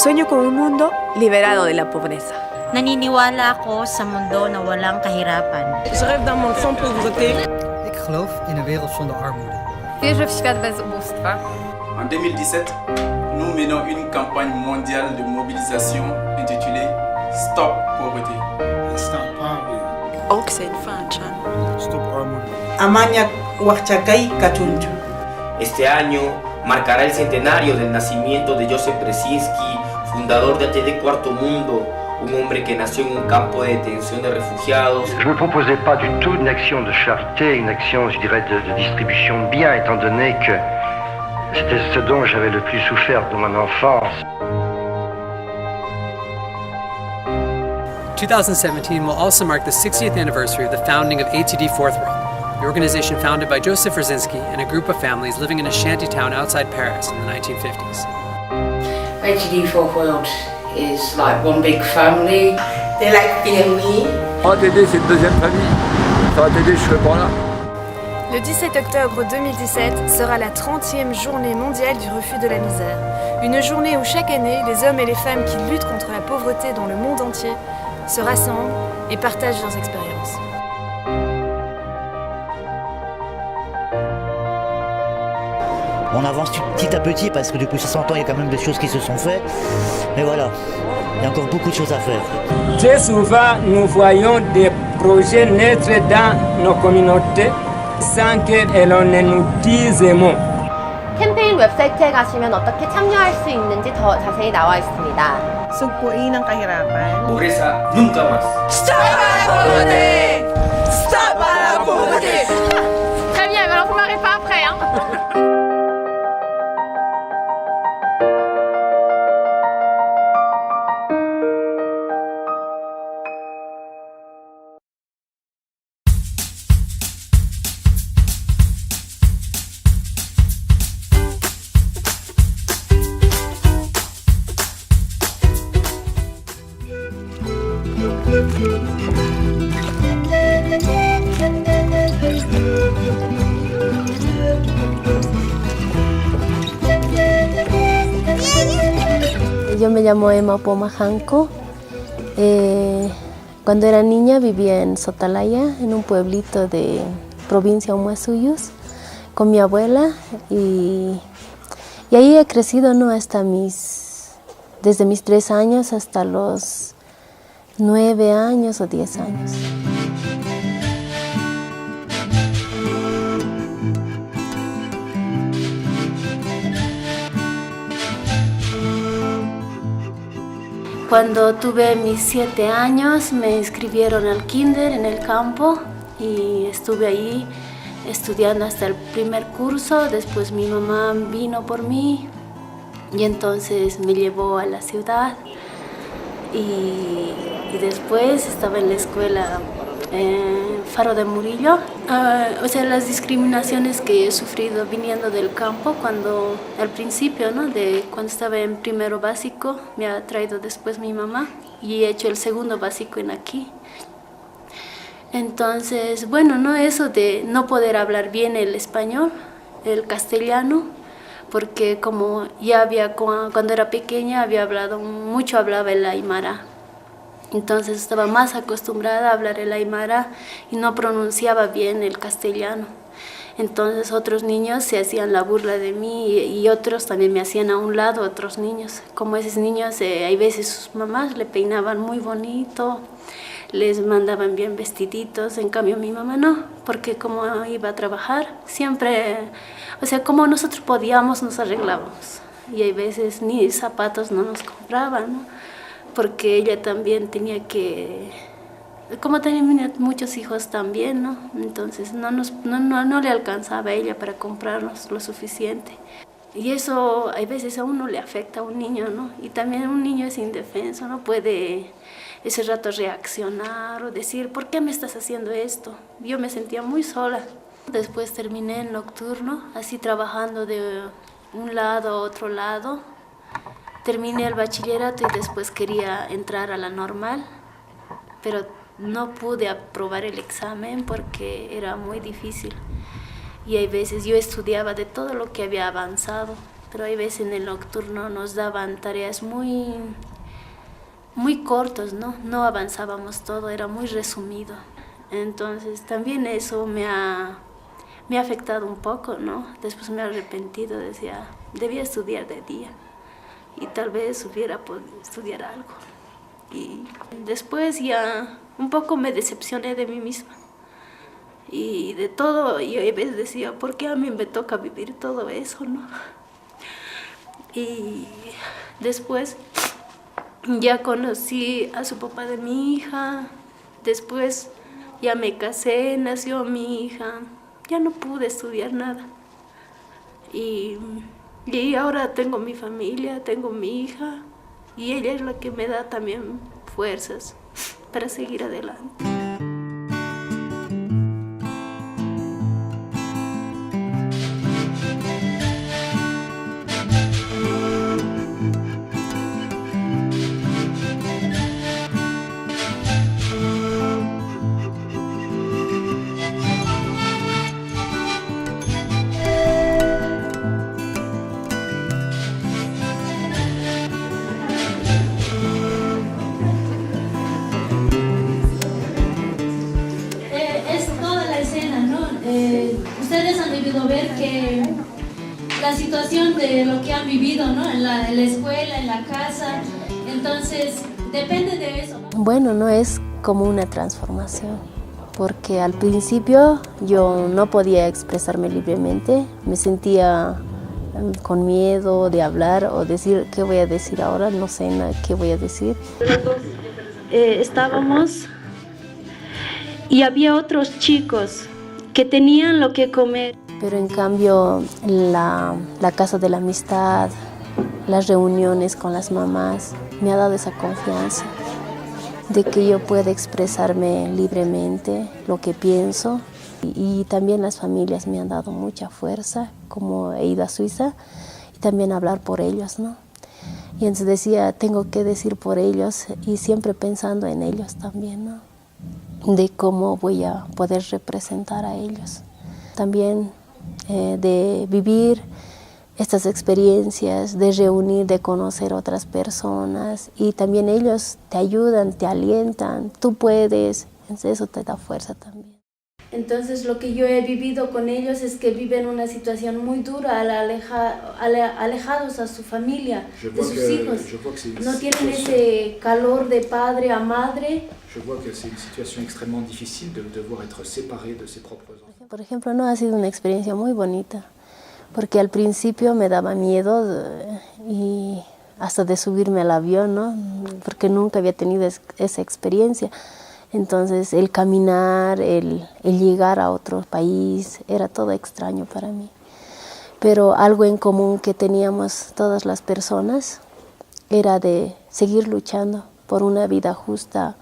Sueño con un mundo liberado de la pobreza. Naniniwala ako sa mundo na walang kahirapan. Je rêve d'un monde sans pauvreté. Ik geloof in een wereld zonder armoede. Wierzę w świat bez ubóstwa. En 2017, nous menons une campagne mondiale de mobilisation intitulée Stop Pauvreté. Stop Poverty. Ook zijn fanchan. Stop armoede. Amanya Huachakai Kachunchu. Este año marcará el centenario del nacimiento de Joseph Brzezinski, fundador de ATD Cuarto Mundo, un hombre que nació en un campo de detención de refugiados. Je ne me proposais pas du tout une action de charité, une action, je dirais, de distribution de biens, étant donné que c'était ce dont j'avais le plus souffert de mon enfance. 2017 will also mark the 60th anniversary of the founding of ATD Fourth World, the organization founded by Joseph Brzezinski and a group of families living in a shanty town outside Paris in the 1950s. ATD Fourth World is like one big family. They like family. ATD, c'est une deuxième famille. Sans ATD, je serais pas là. Le 17 octobre 2017 sera la 30e journée mondiale du refus de la misère. Une journée où chaque année, les hommes et les femmes qui luttent contre la pauvreté dans le monde entier se rassemblent et partagent leurs expériences. On avance petit à petit parce que depuis 60 ans, il y a quand même des choses qui se sont faites. Mais voilà, il y a encore beaucoup de choses à faire. Très souvent, nous voyons des projets naître dans nos communautés sans que l'on ne nous dise mot. 캠페인 웹사이트에 가시면 어떻게 참여할 수 있는지 더 자세히 나와 있습니다. Sugpuin ang kahirapan. Pobreza nunca más. Stop la pauvreté! Stop la pauvreté! Très bien, alors vous m'arrêtez pas après, hein. Yo me llamo Emma Pomajanco. Cuando era niña vivía en Sotalaya, en un pueblito de provincia Humasuyos, con mi abuela y ahí he crecido, ¿no? Desde mis 3 años hasta los 9 años o 10 años. Cuando tuve mis 7 años me inscribieron al kinder en el campo y estuve ahí estudiando hasta el primer curso. Después mi mamá vino por mí y entonces me llevó a la ciudad y después estaba en la escuela Faro de Murillo. O sea, las discriminaciones que he sufrido viniendo del campo al principio, ¿no? Cuando estaba en primero básico, me ha traído después mi mamá y he hecho el segundo básico en aquí. Entonces, bueno, ¿no? Eso de no poder hablar bien el español, el castellano, porque como ya cuando era pequeña hablaba el aymara. Entonces estaba más acostumbrada a hablar el aymara y no pronunciaba bien el castellano. Entonces otros niños se hacían la burla de mí y otros también me hacían a un lado, otros niños. Como esos niños, hay veces sus mamás le peinaban muy bonito, les mandaban bien vestiditos, en cambio mi mamá no, porque como iba a trabajar, siempre, o sea, como nosotros podíamos nos arreglábamos. Y hay veces ni zapatos no nos compraban, ¿no? Porque ella también tenía que, como tenía muchos hijos también, ¿no? Entonces no le alcanzaba a ella para comprarnos lo suficiente. Y eso hay veces a uno le afecta a un niño, ¿no? Y también un niño es indefenso, no puede ese rato reaccionar o decir, ¿por qué me estás haciendo esto? Yo me sentía muy sola. Después terminé en nocturno, así trabajando de un lado a otro lado. Terminé el bachillerato y después quería entrar a la normal, pero no pude aprobar el examen porque era muy difícil. Y hay veces yo estudiaba de todo lo que había avanzado pero hay veces en el nocturno nos daban tareas muy cortos, ¿no? No avanzábamos todo, era muy resumido. Entonces también eso me ha afectado un poco, ¿no? Después me he arrepentido, decía, debía estudiar de día y tal vez hubiera podido estudiar algo. Y después ya un poco me decepcioné de mí misma. Y de todo, yo a veces decía, ¿por qué a mí me toca vivir todo eso, no? Y después ya conocí a su papá de mi hija, después ya me casé, nació mi hija, ya no pude estudiar nada. Y ahora tengo mi familia, tengo mi hija, y ella es la que me da también fuerzas para seguir adelante. Ustedes han debido ver que la situación de lo que han vivido, ¿no? En la escuela, en la casa, entonces depende de eso, ¿no? Bueno, no es como una transformación, porque al principio yo no podía expresarme libremente, me sentía con miedo de hablar o decir qué voy a decir ahora, no sé qué voy a decir. Estábamos y había otros chicos que tenían lo que comer. Pero en cambio la casa de la amistad, las reuniones con las mamás, me ha dado esa confianza de que yo pueda expresarme libremente lo que pienso. Y también las familias me han dado mucha fuerza, como he ido a Suiza, y también hablar por ellos, ¿no? Y entonces decía, tengo que decir por ellos, y siempre pensando en ellos también, ¿no? De cómo voy a poder representar a ellos. También de vivir estas experiencias, de reunir, de conocer otras personas, y también ellos te ayudan, te alientan, tú puedes, entonces eso te da fuerza también. Entonces lo que yo he vivido con ellos es que viven una situación muy dura, alejados a su familia, de sus hijos. No tienen ese calor de padre a madre. Je vois que c'est une situation extrêmement difficile de devoir être séparé de ses propres enfants. Por ejemplo, no ha sido una experiencia muy bonita, porque al principio me daba miedo y hasta de subirme al avión, ¿no? Porque nunca había tenido esa experiencia. Entonces el caminar, el llegar a otro país, era todo extraño para mí. Pero algo en común que teníamos todas las personas era de seguir luchando por una vida justa,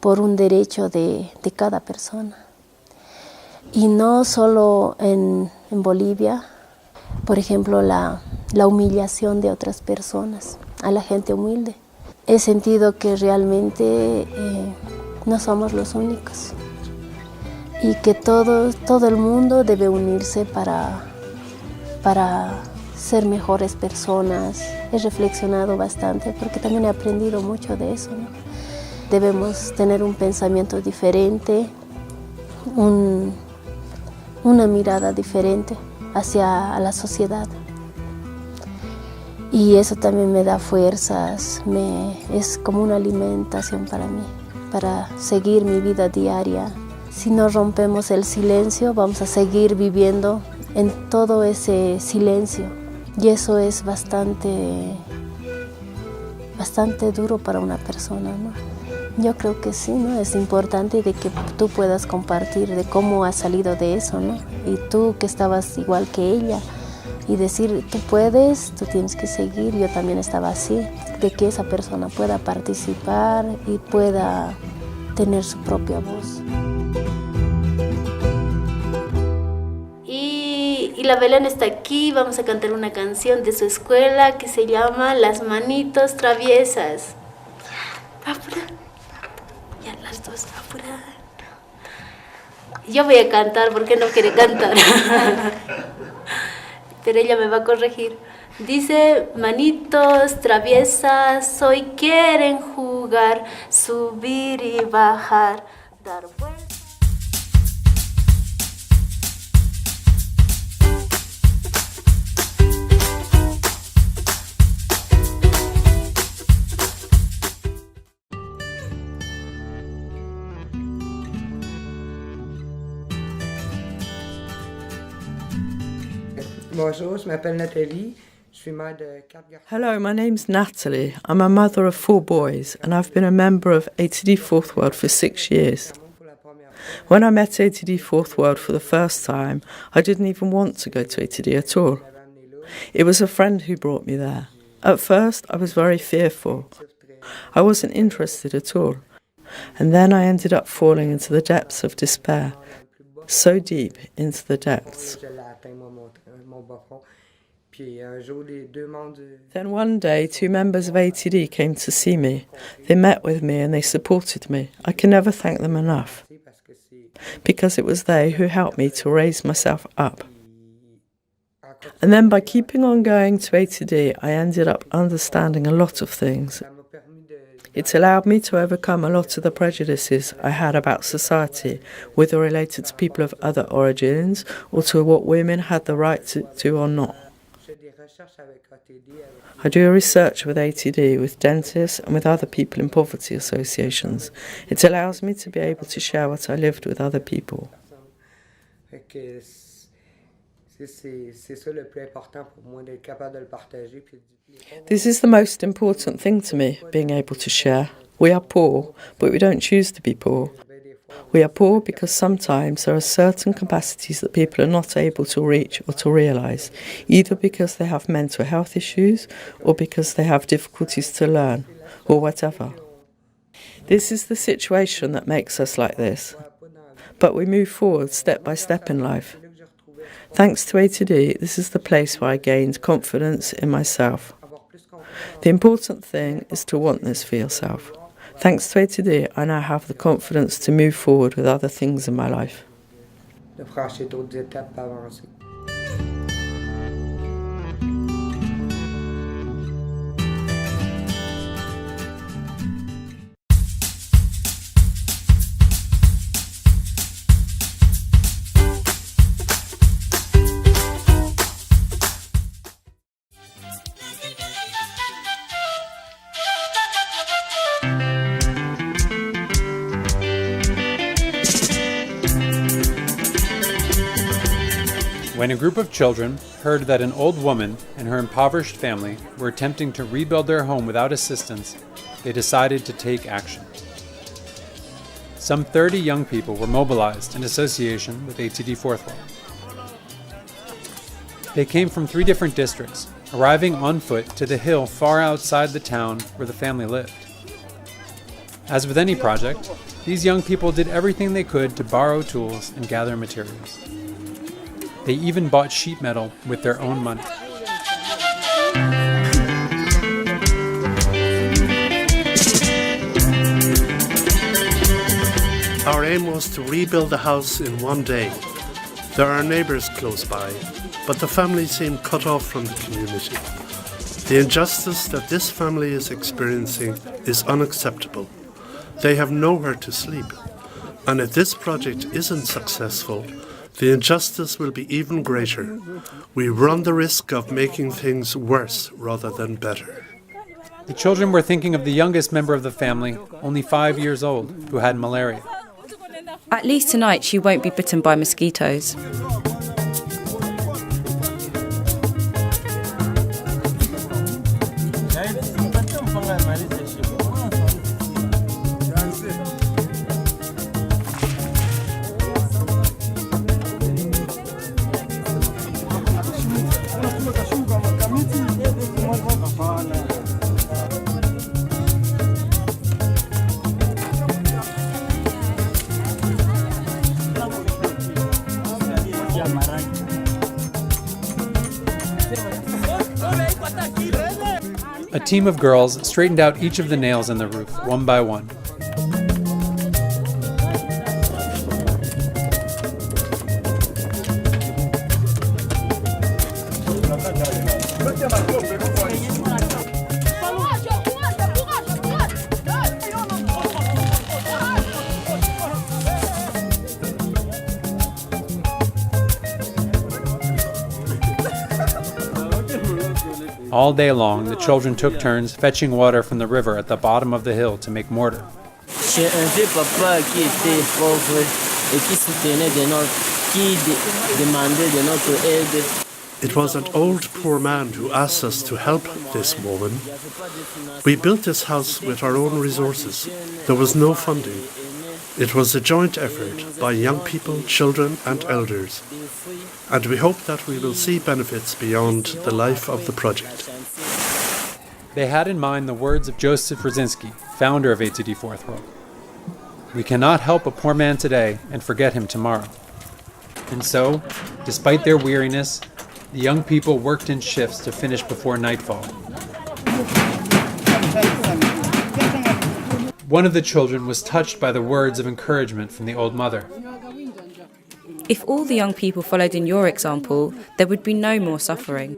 por un derecho de cada persona. Y no solo en Bolivia, por ejemplo, la humillación de otras personas, a la gente humilde. He sentido que realmente no somos los únicos y que todo el mundo debe unirse para ser mejores personas. He reflexionado bastante porque también he aprendido mucho de eso, ¿no? Debemos tener un pensamiento diferente, una mirada diferente hacia la sociedad. Y eso también me da fuerzas, es como una alimentación para mí, para seguir mi vida diaria. Si no rompemos el silencio, vamos a seguir viviendo en todo ese silencio. Y eso es bastante duro para una persona, ¿no? Yo creo que sí, ¿no? Es importante de que tú puedas compartir de cómo has salido de eso, ¿no? Y tú que estabas igual que ella, y decir, tú puedes, tú tienes que seguir, yo también estaba así, de que esa persona pueda participar y pueda tener su propia voz. Y la Belén está aquí, vamos a cantar una canción de su escuela que se llama Las Manitos Traviesas. Apura. Ya las dos, apura. Yo voy a cantar porque no quiere cantar. Pero ella me va a corregir. Dice, manitos traviesas, hoy quieren jugar, subir y bajar, dar vueltas. Bonjour, je m'appelle Nathalie. Je suis mère de 4 garçons. Hello, my name's Natalie. I'm a mother of 4 boys, and I've been a member of ATD Fourth World for 6 years. When I met ATD Fourth World for the first time, I didn't even want to go to ATD at all. It was a friend who brought me there. At first, I was very fearful. I wasn't interested at all. And then I ended up falling into the depths of despair. So deep into the depths. Then one day, 2 members of ATD came to see me. They met with me and they supported me. I can never thank them enough. Because it was they who helped me to raise myself up. And then by keeping on going to ATD, I ended up understanding a lot of things. It allowed me to overcome a lot of the prejudices I had about society, whether related to people of other origins or to what women had the right to do or not. I do research with ATD, with dentists and with other people in poverty associations. It allows me to be able to share what I lived with other people. This is the most important thing to me, being able to share. We are poor, but we don't choose to be poor. We are poor because sometimes there are certain capacities that people are not able to reach or to realise, either because they have mental health issues or because they have difficulties to learn, or whatever. This is the situation that makes us like this. But we move forward step by step in life. Thanks to ATD, this is the place where I gained confidence in myself. The important thing is to want this for yourself. Thanks to ATD, I now have the confidence to move forward with other things in my life. When a group of children heard that an old woman and her impoverished family were attempting to rebuild their home without assistance, they decided to take action. Some 30 young people were mobilized in association with ATD Fourth World. They came from 3 different districts, arriving on foot to the hill far outside the town where the family lived. As with any project, these young people did everything they could to borrow tools and gather materials. They even bought sheet metal with their own money. Our aim was to rebuild the house in one day. There are neighbours close by, but the family seemed cut off from the community. The injustice that this family is experiencing is unacceptable. They have nowhere to sleep. And if this project isn't successful, the injustice will be even greater. We run the risk of making things worse rather than better. The children were thinking of the youngest member of the family, only 5 years old, who had malaria. At least tonight she won't be bitten by mosquitoes. A team of girls straightened out each of the nails in the roof, one by one. All day long, the children took turns fetching water from the river at the bottom of the hill to make mortar. J'ai un vieux papa qui était pauvre et qui soutenait qui demandait de notre aide. It was an old poor man who asked us to help this woman. We built this house with our own resources. There was no funding. It was a joint effort by young people, children and elders. And we hope that we will see benefits beyond the life of the project. They had in mind the words of Joseph Brzezinski, founder of A2D Fourth World. We cannot help a poor man today and forget him tomorrow. And so, despite their weariness, the young people worked in shifts to finish before nightfall. One of the children was touched by the words of encouragement from the old mother. If all the young people followed in your example, there would be no more suffering.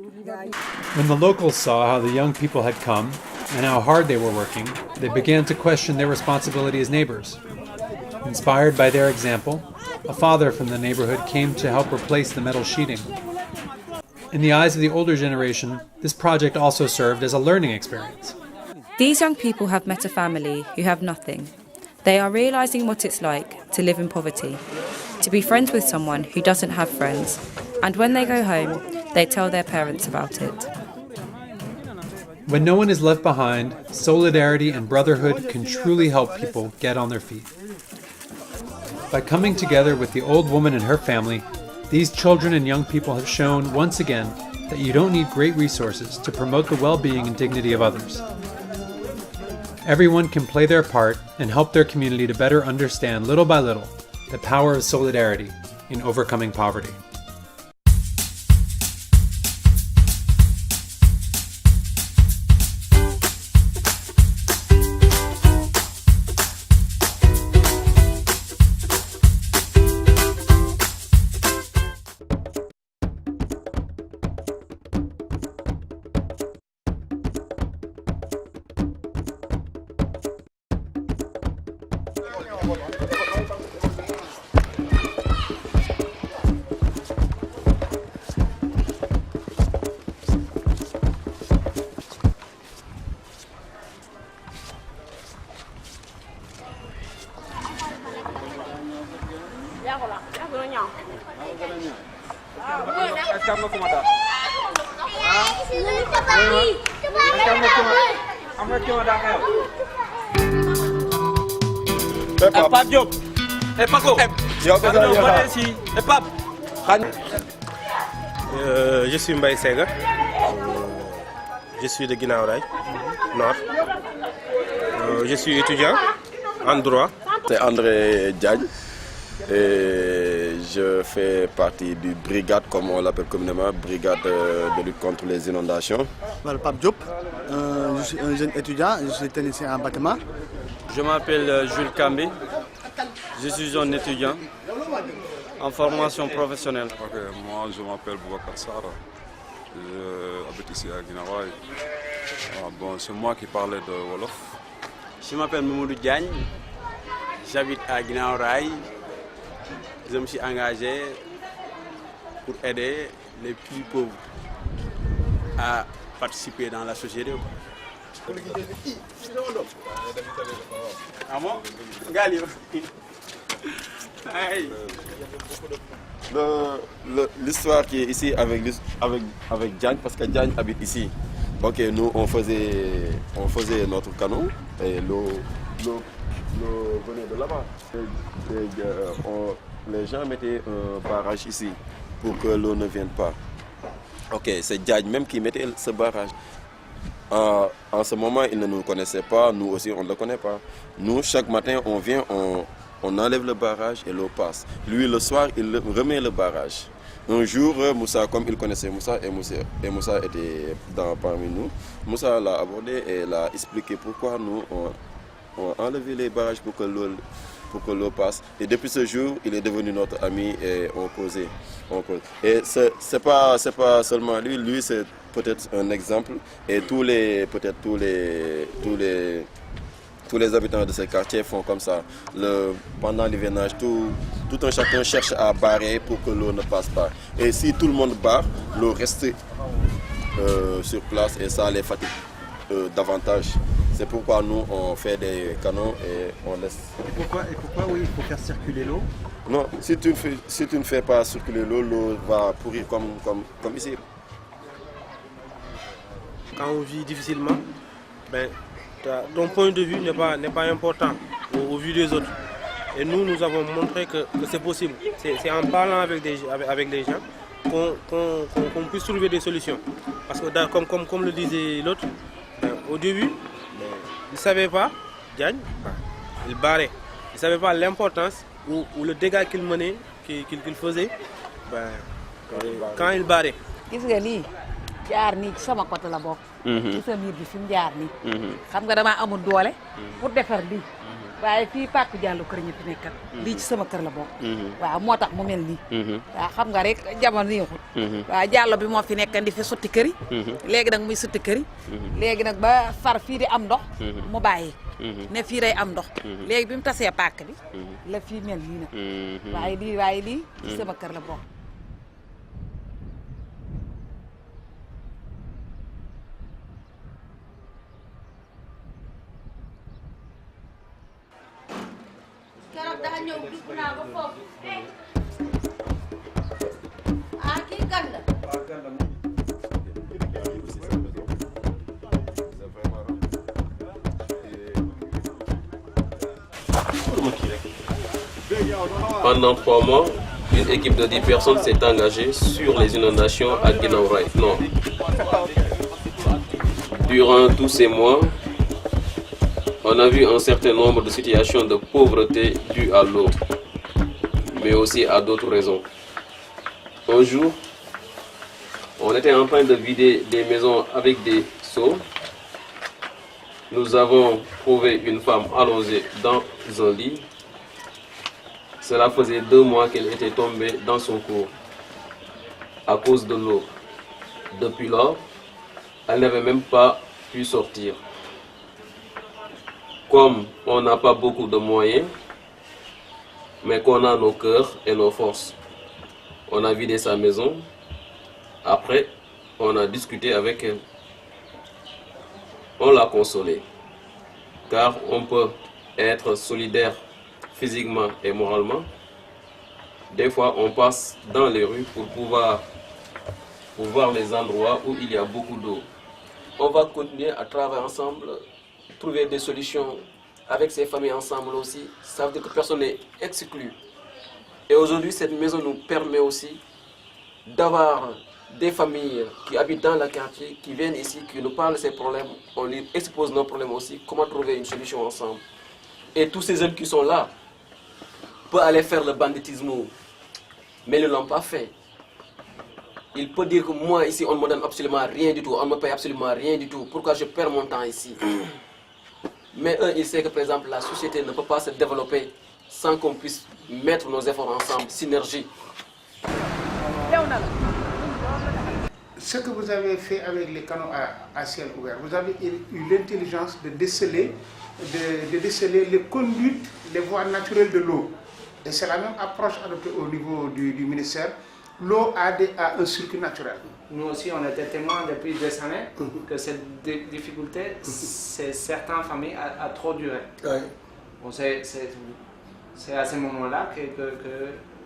When the locals saw how the young people had come and how hard they were working, they began to question their responsibility as neighbors. Inspired by their example, a father from the neighborhood came to help replace the metal sheeting. In the eyes of the older generation, this project also served as a learning experience. These young people have met a family who have nothing. They are realising what it's like to live in poverty, to be friends with someone who doesn't have friends, and when they go home, they tell their parents about it. When no one is left behind, solidarity and brotherhood can truly help people get on their feet. By coming together with the old woman and her family, these children and young people have shown once again that you don't need great resources to promote the well-being and dignity of others. Everyone can play their part and help their community to better understand little by little the power of solidarity in overcoming poverty. Pape Diop. Paco. Pape. Je suis Mbaye Sega. Je suis de Guinaw Rail, Nord. Je suis étudiant en droit. C'est André Diagne et je fais partie du brigade, comme on l'appelle communément, brigade de lutte contre les inondations. Je m'appelle Pape Diop, je suis un jeune étudiant, je suis technicien en bâtiment. Je m'appelle Jules Kambi, je suis un étudiant en formation professionnelle. Moi, je m'appelle Boubacar Sarr, j'habite ici à Guinaw Rail. Bon, c'est moi qui parlais de Wolof. Je m'appelle Mamoudou Diagne, j'habite à Guinaw Rail. Je me suis engagé pour aider les plus pauvres à participer dans la société. L'histoire qui est ici avec Diagne, parce que Diagne habite ici. Donc nous on faisait notre canot et l'eau venait de là-bas. Les gens mettaient un barrage ici pour que l'eau ne vienne pas. Ok, c'est Diagne même qui mettait ce barrage. En ce moment, il ne nous connaissait pas, nous aussi on ne le connaît pas. Nous, chaque matin, on vient, on enlève le barrage et l'eau passe. Lui, le soir, il remet le barrage. Un jour, Moussa, comme il connaissait Moussa, et Moussa était parmi nous, Moussa l'a abordé et l'a expliqué pourquoi nous on enlevé les barrages pour que l'eau passe. Et depuis ce jour, il est devenu notre ami et on causait. Et c'est pas seulement lui c'est peut-être un exemple. Et tous les habitants de ce quartier font comme ça. Pendant l'hivernage, tout un chacun cherche à barrer pour que l'eau ne passe pas. Et si tout le monde barre, l'eau reste sur place et ça les fatigue davantage. C'est pourquoi nous on fait des canaux et on laisse. Et pourquoi oui, il faut faire circuler l'eau? Non, si tu ne fais pas circuler l'eau, l'eau va pourrir comme ici. Quand on vit difficilement, ton point de vue n'est pas important au vu des autres. Et nous avons montré que c'est possible. C'est en parlant avec les gens qu'on puisse trouver des solutions. Parce que comme le disait l'autre, au début, il ne savait pas, Diagne, il barrait. Il ne savait pas l'importance ou le dégât qu'il menait, qu'il faisait, quand il barrait. jaar nii ci sama côté la bokk. ci sa miir bi fi mu jaar nii. xam nga damaa amul doole. pour defar lii. waaye fii Pàkku Diallo kër ñi fi nekkat. lii ci sama kër la bokk. waaw moo tax mu mel nii. waaw xam nga rek jamono neexut. waaw Diallo bi moo fi nekkan di fi sotti kër yi. léegi nag muy sotti kër yi. léegi nag ba far fii di am ndox. mu bàyyi. ne fii day am ndox. léegi bi mu tasee pàkk bi. la fii mel nii nag. waaye lii ci sama kër la bokk. Pendant 3 mois, une équipe de 10 personnes s'est engagée sur les inondations à Guinaw Rail Nord. Durant tous ces mois, on a vu un certain nombre de situations de pauvreté dues à l'eau, mais aussi à d'autres raisons. Un jour, on était en train de vider des maisons avec des seaux. Nous avons trouvé une femme allongée dans un lit. Cela faisait 2 mois qu'elle était tombée dans son cours à cause de l'eau. Depuis lors, elle n'avait même pas pu sortir. Comme on n'a pas beaucoup de moyens, mais qu'on a nos cœurs et nos forces, on a vidé sa maison. Après, on a discuté avec elle. On l'a consolée, car on peut être solidaire physiquement et moralement. Des fois, on passe dans les rues pour voir les endroits où il y a beaucoup d'eau. On va continuer à travailler ensemble, trouver des solutions avec ces familles ensemble aussi. Ça veut dire que personne n'est exclu. Et aujourd'hui, cette maison nous permet aussi d'avoir des familles qui habitent dans le quartier, qui viennent ici, qui nous parlent de ces problèmes. On lui expose nos problèmes aussi, comment trouver une solution ensemble. Et tous ces jeunes qui sont là peuvent aller faire le banditisme, mais ils ne l'ont pas fait. Il peut dire que moi, ici, on ne me donne absolument rien du tout, on ne me paye absolument rien du tout. Pourquoi je perds mon temps ici? Mais eux, ils savent que, par exemple, la société ne peut pas se développer sans qu'on puisse mettre nos efforts ensemble, synergie. Ce que vous avez fait avec les canaux à ciel ouvert, vous avez eu l'intelligence de déceler les conduites, les voies naturelles de l'eau. Et c'est la même approche adoptée au niveau du ministère. L'eau a un circuit naturel. Nous aussi, on était témoins depuis des années que cette difficulté, c'est certaines familles a trop duré. Bon, c'est à ce moment-là que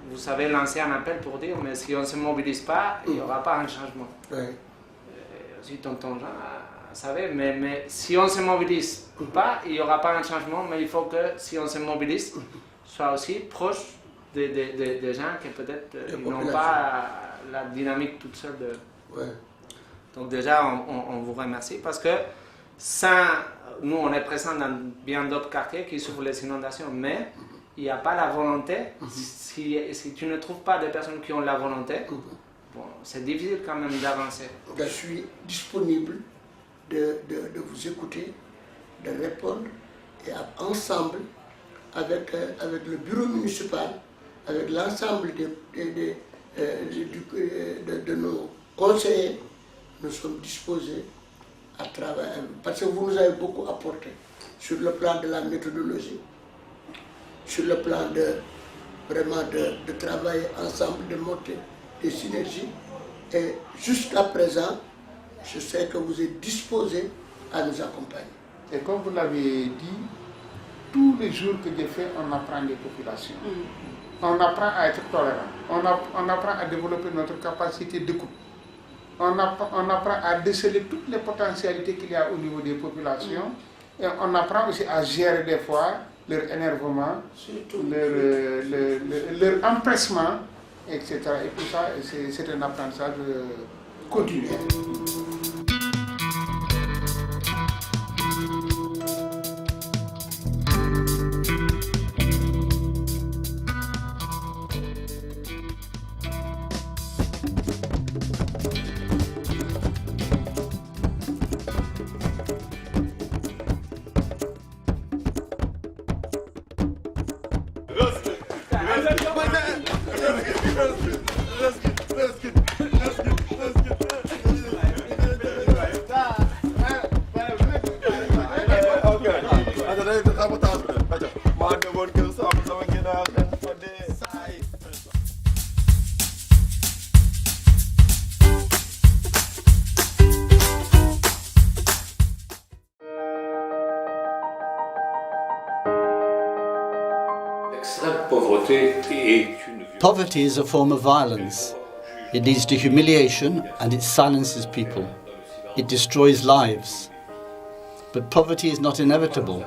vous savez lancer un appel pour dire, mais si on ne se mobilise pas, il n'y aura pas un changement. Aussi, tonton Jean savait, mais si on ne se mobilise pas, il n'y aura pas un changement, mais il faut que si on se mobilise, soit aussi proche des gens qui peut-être n'ont pas la dynamique toute seule. Donc déjà, on vous remercie parce que nous, on est présents dans bien d'autres quartiers qui souffrent les inondations, mais il n'y a pas la volonté. Si tu ne trouves pas des personnes qui ont la volonté, bon, c'est difficile quand même d'avancer. Je suis disponible de vous écouter, de répondre et ensemble avec le bureau municipal, avec l'ensemble de nos conseillers, nous sommes disposés à travailler parce que vous nous avez beaucoup apporté sur le plan de la méthodologie, sur le plan de travailler ensemble, de monter des synergies. Et jusqu'à présent, je sais que vous êtes disposés à nous accompagner. Et comme vous l'avez dit, tous les jours que Dieu fait, on apprend des populations. On apprend à être tolérant. On apprend à développer notre capacité d'écoute. On apprend à déceler toutes les potentialités qu'il y a au niveau des populations. Et on apprend aussi à gérer des fois leur énervement, leur empressement, etc. Et tout ça, c'est un apprentissage continu. Poverty is a form of violence. It leads to humiliation and it silences people. It destroys lives. But poverty is not inevitable.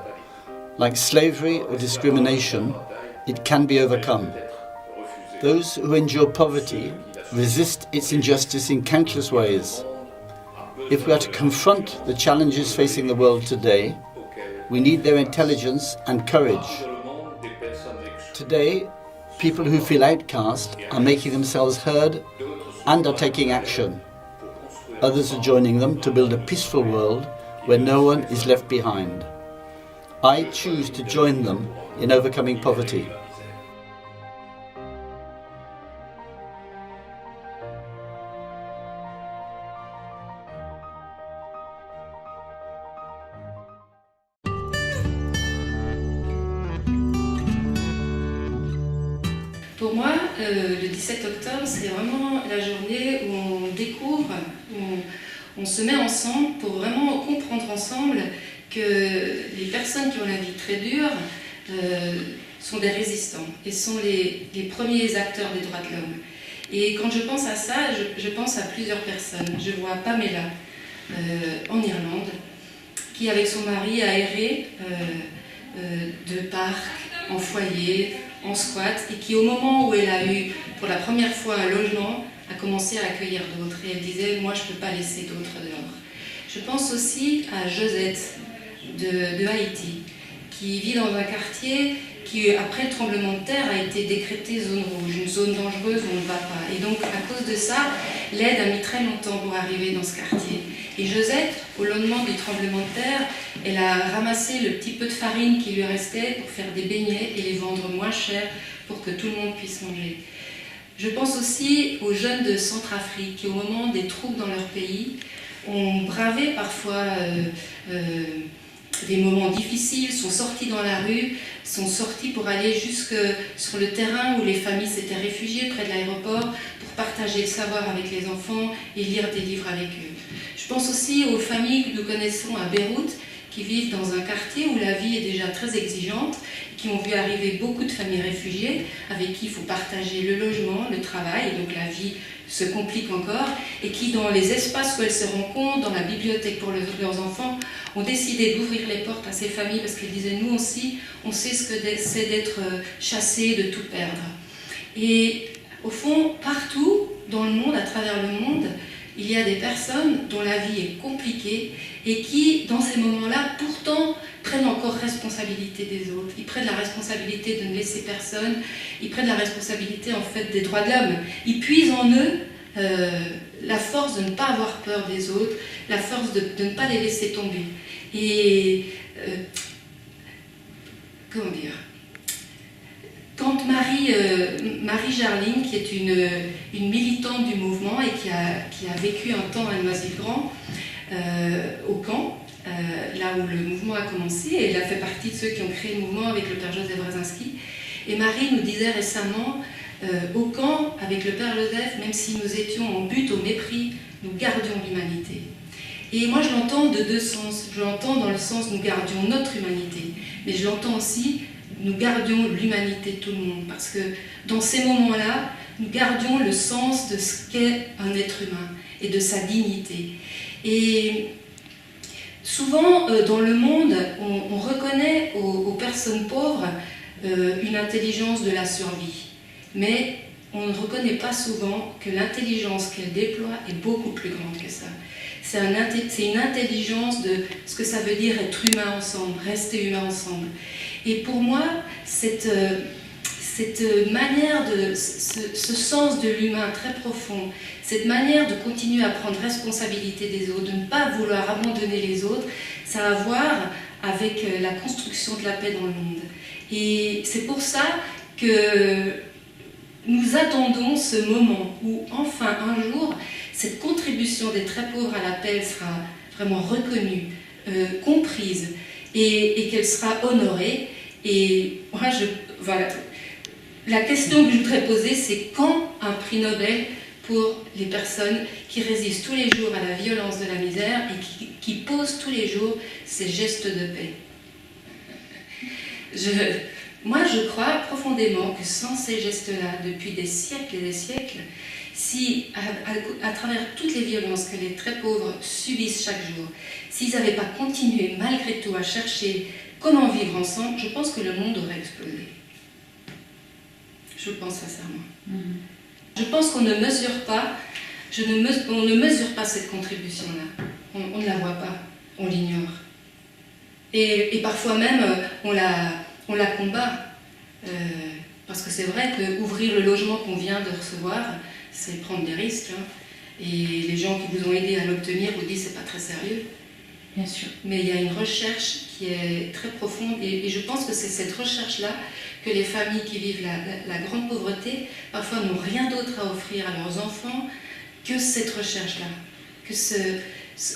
Like slavery or discrimination, it can be overcome. Those who endure poverty resist its injustice in countless ways. If we are to confront the challenges facing the world today, we need their intelligence and courage. Today, people who feel outcast are making themselves heard and are taking action. Others are joining them to build a peaceful world where no one is left behind. I choose to join them in overcoming poverty. Pour moi, le 17 octobre, c'est vraiment la journée où on découvre, où on se met ensemble pour vraiment comprendre ensemble que les personnes qui ont la vie très dure sont des résistants et sont les premiers acteurs des droits de l'homme. Et quand je pense à ça, je pense à plusieurs personnes. Je vois Pamela en Irlande, qui avec son mari a erré de parc en foyer, en squat, et qui au moment où elle a eu pour la première fois un logement, a commencé à accueillir d'autres. Et elle disait, moi je ne peux pas laisser d'autres dehors. Je pense aussi à Josette de Haïti, qui vit dans un quartier qui, après le tremblement de terre, a été décrété zone rouge, une zone dangereuse où on ne va pas. Et donc, à cause de ça, l'aide a mis très longtemps pour arriver dans ce quartier. Et Josette, au lendemain du tremblement de terre, elle a ramassé le petit peu de farine qui lui restait pour faire des beignets et les vendre moins cher pour que tout le monde puisse manger. Je pense aussi aux jeunes de Centrafrique qui, au moment des troubles dans leur pays, ont bravé parfois des moments difficiles, sont sortis dans la rue, sont sortis pour aller jusque sur le terrain où les familles s'étaient réfugiées près de l'aéroport pour partager le savoir avec les enfants et lire des livres avec eux. Je pense aussi aux familles que nous connaissons à Beyrouth qui vivent dans un quartier où la vie est déjà très exigeante, qui ont vu arriver beaucoup de familles réfugiées avec qui il faut partager le logement, le travail, et donc la vie se complique encore, et qui dans les espaces où elles se rencontrent, dans la bibliothèque pour leurs enfants, ont décidé d'ouvrir les portes à ces familles parce qu'ils disaient nous aussi, on sait ce que c'est d'être chassé, de tout perdre. Et au fond, partout dans le monde, à travers le monde, il y a des personnes dont la vie est compliquée et qui, dans ces moments-là, pourtant, prennent encore responsabilité des autres. Ils prennent la responsabilité de ne laisser personne, ils prennent la responsabilité en fait des droits de l'homme. Ils puisent en eux la force de ne pas avoir peur des autres, la force de ne pas les laisser tomber. Et comment dire ? Quand Marie Jarline, qui est une militante du mouvement et qui a vécu un temps à Noisy-le-Grand, au camp, là où le mouvement a commencé, et elle a fait partie de ceux qui ont créé le mouvement avec le père Joseph Brzezinski. Et Marie nous disait récemment, au camp, avec le père Joseph, même si nous étions en butte au mépris, nous gardions l'humanité. Et moi, je l'entends de deux sens. Je l'entends dans le sens nous gardions notre humanité, mais je l'entends aussi nous gardions l'humanité de tout le monde, parce que dans ces moments-là, nous gardions le sens de ce qu'est un être humain et de sa dignité. Et souvent, dans le monde, on reconnaît aux personnes pauvres une intelligence de la survie, mais on ne reconnaît pas souvent que l'intelligence qu'elles déploient est beaucoup plus grande que ça. C'est une intelligence de ce que ça veut dire être humain ensemble, rester humain ensemble. Et pour moi, cette manière ce sens de l'humain très profond, cette manière de continuer à prendre responsabilité des autres, de ne pas vouloir abandonner les autres, ça a à voir avec la construction de la paix dans le monde. Et c'est pour ça que nous attendons ce moment où, enfin, un jour, cette contribution des très pauvres à la paix sera vraiment reconnue, comprise, et qu'elle sera honorée. Et moi, voilà. La question que je voudrais poser, c'est quand un prix Nobel pour les personnes qui résistent tous les jours à la violence de la misère et qui posent tous les jours ces gestes de paix. Moi, je crois profondément que sans ces gestes-là, depuis des siècles et des siècles, si, à travers toutes les violences que les très pauvres subissent chaque jour, s'ils n'avaient pas continué malgré tout à chercher comment vivre ensemble, je pense que le monde aurait explosé. Je pense sincèrement. Je pense qu'on ne mesure pas, on ne mesure pas cette contribution-là. On ne la voit pas, on l'ignore. Et parfois même, on la combat. Parce que c'est vrai qu'ouvrir le logement qu'on vient de recevoir, c'est prendre des risques. Hein. Et les gens qui vous ont aidé à l'obtenir vous disent que ce n'est pas très sérieux. Bien sûr. Mais il y a une recherche qui est très profonde et je pense que c'est cette recherche-là que les familles qui vivent la grande pauvreté parfois n'ont rien d'autre à offrir à leurs enfants que cette recherche-là. Que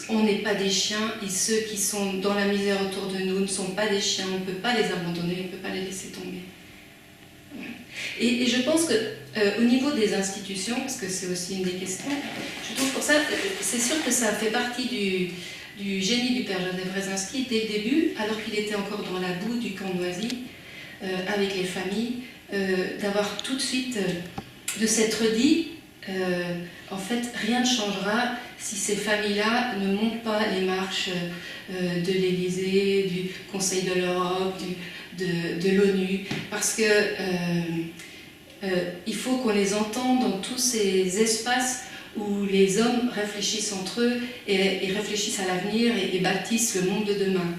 on n'est pas des chiens et ceux qui sont dans la misère autour de nous ne sont pas des chiens, on ne peut pas les abandonner, on ne peut pas les laisser tomber. Et je pense qu'au niveau des institutions, parce que c'est aussi une des questions, je trouve pour ça, c'est sûr que ça fait partie du génie du père Joseph Wresinski dès le début, alors qu'il était encore dans la boue du camp Noisy, avec les familles, d'avoir tout de suite, de s'être dit, en fait, rien ne changera si ces familles-là ne montent pas les marches de l'Élysée, du Conseil de l'Europe, de l'ONU, parce que il faut qu'on les entende dans tous ces espaces où les hommes réfléchissent entre eux et réfléchissent à l'avenir et bâtissent le monde de demain.